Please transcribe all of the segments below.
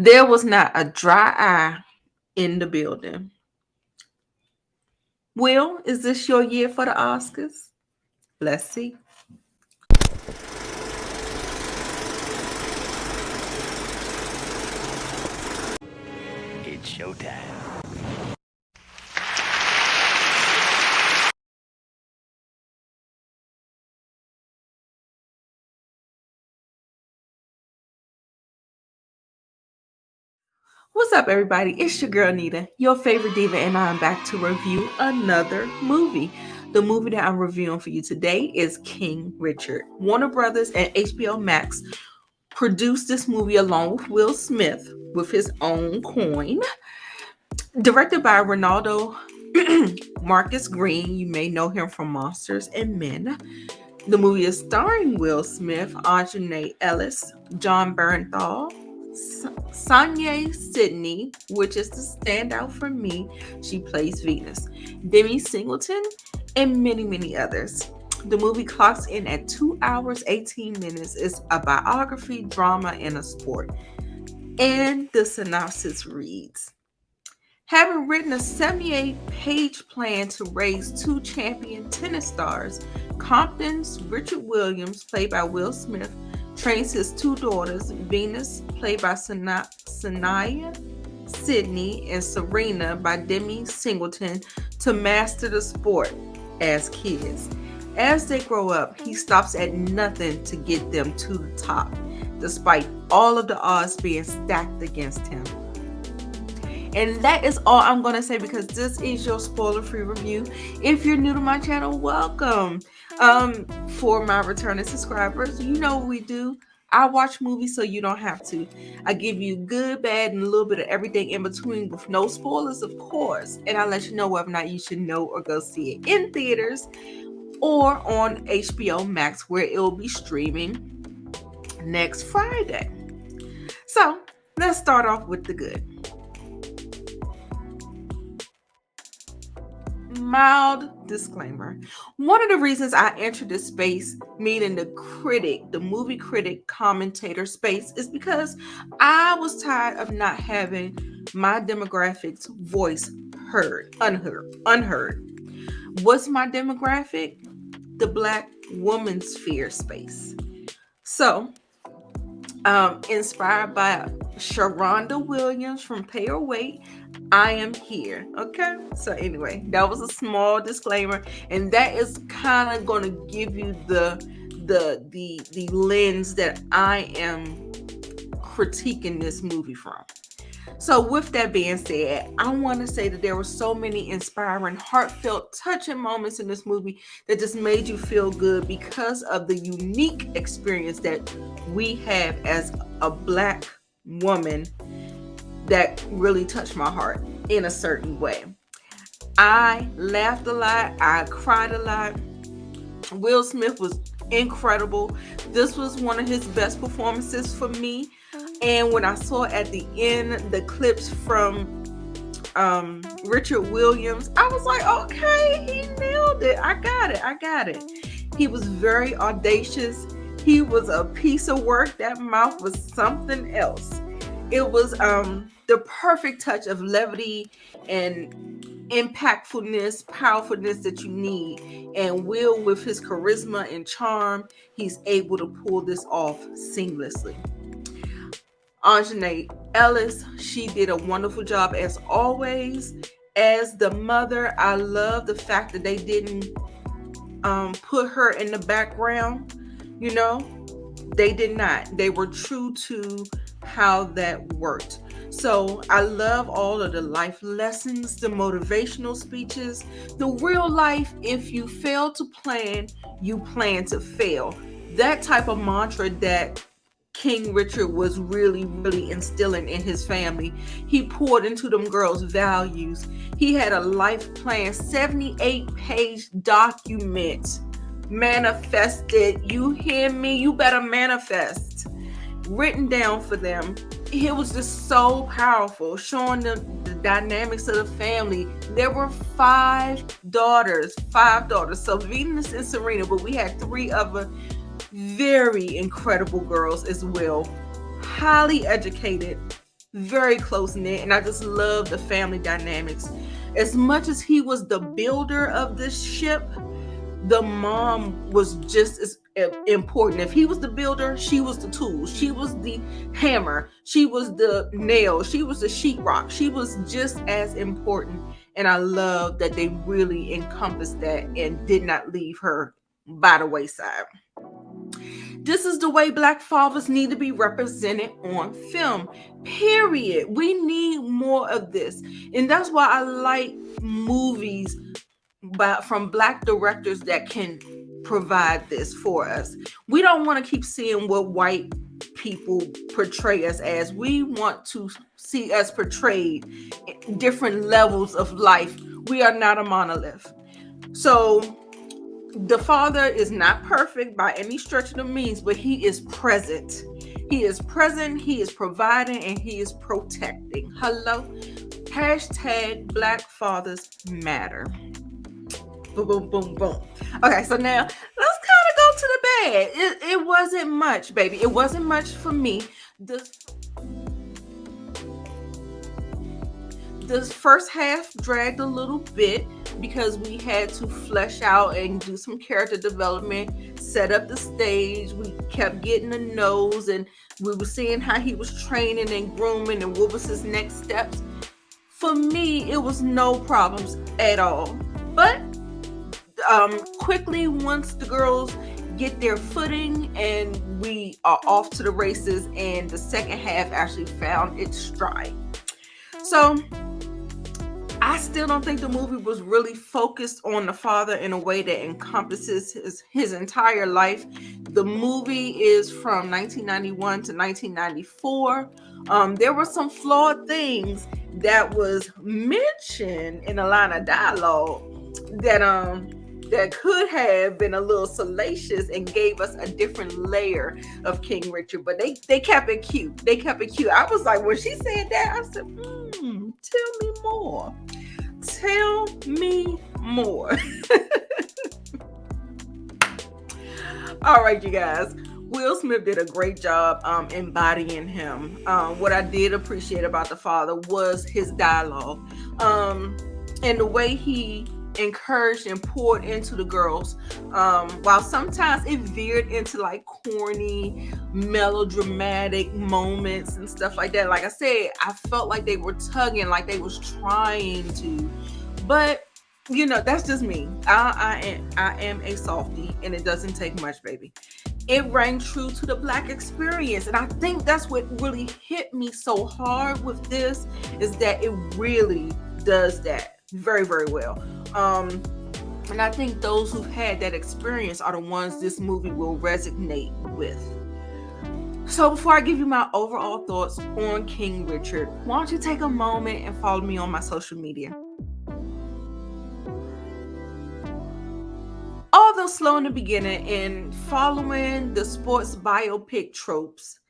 There was not a dry eye in the building. Will, is this your year for the Oscars? Let's see. It's showtime. What's up, everybody? It's your girl Nita, your favorite diva, and I'm back to review another movie. The movie that I'm reviewing for you today is King Richard. Warner Brothers and HBO Max produced this movie along with Will Smith with his own coin. Directed by Ronaldo Marcus Green. You may know him from Monsters and Men. The movie is starring Will Smith, Anjanae Ellis, John Bernthal, Sonia Sidney, which is the standout for me. She plays Venus, Demi Singleton, and many, many others. The movie clocks in at 2 hours, 18 minutes. It's a biography, drama, and a sport. And the synopsis reads, having written a 78-page plan to raise two champion tennis stars, Compton's Richard Williams, played by Will Smith, trains his two daughters, Venus, played by Sanaya Sidney, and Serena, by Demi Singleton, to master the sport as kids. As they grow up, he stops at nothing to get them to the top, despite all of the odds being stacked against him. And that is all I'm going to say, because this is your spoiler-free review. If you're new to my channel, welcome. For my returning subscribers, you know what we do. I watch movies so you don't have to. I give you good, bad, and a little bit of everything in between with no spoilers, of course. And I let you know whether or not you should know or go see it in theaters or on HBO Max, where it will be streaming next Friday. So let's start off with the good. Mild disclaimer. One of the reasons I entered this space, meaning the movie critic commentator space, is because I was tired of not having my demographics voice unheard. What's my demographic? The Black woman sphere space. So, inspired by Sharonda Williams from Pay Your Weight, I am here. Okay. So anyway, that was a small disclaimer, and that is kind of going to give you the lens that I am critiquing this movie from. So with that being said, I want to say that there were so many inspiring, heartfelt, touching moments in this movie that just made you feel good because of the unique experience that we have as a Black woman that really touched my heart in a certain way. I laughed a lot. I cried a lot. Will Smith was incredible. This was one of his best performances for me. And when I saw at the end the clips from Richard Williams, I was like, okay, he nailed it. I got it. He was very audacious. He was a piece of work. That mouth was something else. It was the perfect touch of levity and impactfulness, powerfulness that you need. And Will, with his charisma and charm, he's able to pull this off seamlessly. Anjanae Ellis, she did a wonderful job as always. As the mother, I love the fact that they didn't put her in the background. You know, they did not. They were true to how that worked. So I love all of the life lessons, the motivational speeches, the real life, if you fail to plan, you plan to fail. That type of mantra that King Richard was really, really instilling in his family. He poured into them girls' values. He had a life plan, 78-page document. Manifested. You hear me? You better manifest. Written down for them. It was just so powerful, showing the dynamics of the family. There were five daughters. So Venus and Serena, but we had three other very incredible girls as well. Highly educated, very close knit, and I just love the family dynamics. As much as he was the builder of this ship, the mom was just as important. If he was the builder, she was the tool, she was the hammer, she was the nail, she was the sheetrock. She was just as important, and I love that they really encompassed that and did not leave her by the wayside. This is the way Black fathers need to be represented on film. Period. We need more of this. And that's why I like movies from Black directors that can provide this for us. We don't want to keep seeing what white people portray us as. We want to see us portrayed in different levels of life. We are not a monolith. So the father is not perfect by any stretch of the means, but he is present. He is present, he is providing, and he is protecting. Hello? Hashtag Black Fathers Matter. Boom, boom, boom, boom. Okay, so now let's kind of go to the bad. It wasn't much, baby. It wasn't much for me. This first half dragged a little bit because we had to flesh out and do some character development, set up the stage. We kept getting the nose, and we were seeing how he was training and grooming and what was his next steps. For me, it was no problems at all. But quickly, once the girls get their footing and we are off to the races, and the second half actually found its stride. So I still don't think the movie was really focused on the father in a way that encompasses his entire life. The movie is from 1991 to 1994. There were some flawed things that was mentioned in a line of dialogue that could have been a little salacious and gave us a different layer of King Richard, but they kept it cute. They kept it cute. I was like, when she said that, I said, tell me more. Tell me more. All right, you guys. Will Smith did a great job embodying him. What I did appreciate about the father was his dialogue, and the way he encouraged and poured into the girls, while sometimes it veered into like corny melodramatic moments and stuff like that. Like I said, I felt like they were tugging, like they was trying to, but you know, that's just me. I am a softie, and it doesn't take much, baby. It rang true to the Black experience, and I think that's what really hit me so hard with this, is that it really does that very, very well. And I think those who've had that experience are the ones this movie will resonate with. So before I give you my overall thoughts on King Richard, why don't you take a moment and follow me on my social media. Although slow in the beginning and following the sports biopic tropes,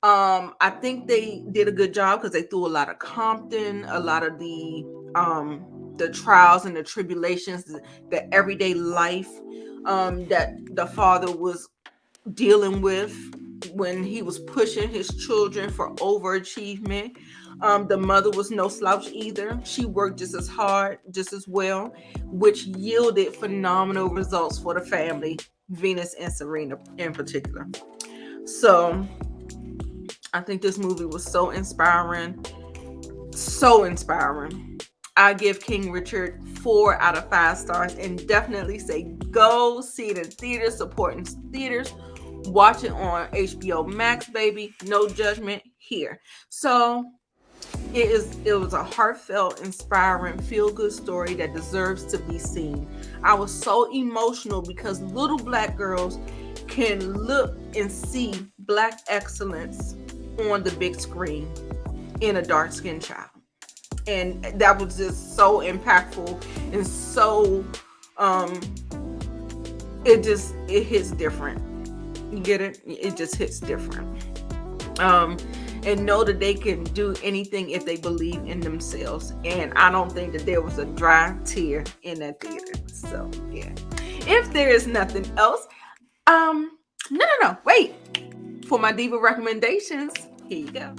I think they did a good job because they threw a lot of Compton, a lot of the trials and the tribulations, the everyday life that the father was dealing with when he was pushing his children for overachievement. The mother was no slouch either. She worked just as hard, just as well, which yielded phenomenal results for the family, Venus and Serena in particular. So I think this movie was so inspiring. So inspiring. I give King Richard 4 out of 5 stars, and definitely say go see it in theaters, supporting theaters. Watch it on HBO Max, baby. No judgment here. So it was a heartfelt, inspiring, feel-good story that deserves to be seen. I was so emotional because little Black girls can look and see Black excellence on the big screen in a dark-skinned child. And that was just so impactful and so it hits different. You get it? It just hits different. And know that they can do anything if they believe in themselves. And I don't think that there was a dry tear in that theater. So yeah. If there is nothing else, no, wait. For my diva recommendations, here you go.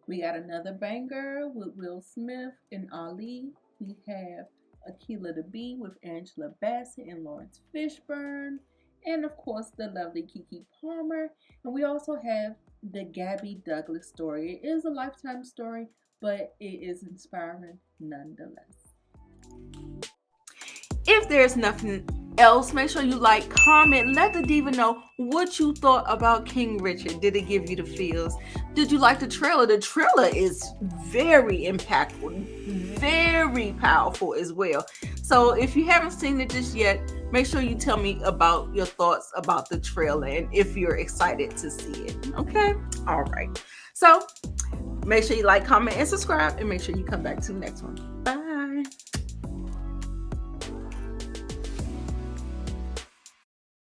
We got another banger with Will Smith and Ali. We have Akila the Bee with Angela Bassett and Lawrence Fishburne. And of course, the lovely Kiki Palmer. And we also have the Gabby Douglas story. It is a lifetime story, but it is inspiring nonetheless. If there's nothing else, make sure you like, comment, let the diva know what you thought about King Richard. Did it give you the feels? Did you like the trailer? The trailer is very impactful, very powerful as well. So if you haven't seen it just yet, make sure you tell me about your thoughts about the trailer and if you're excited to see it. Okay? All right. So make sure you like, comment, and subscribe, and make sure you come back to the next one. Bye.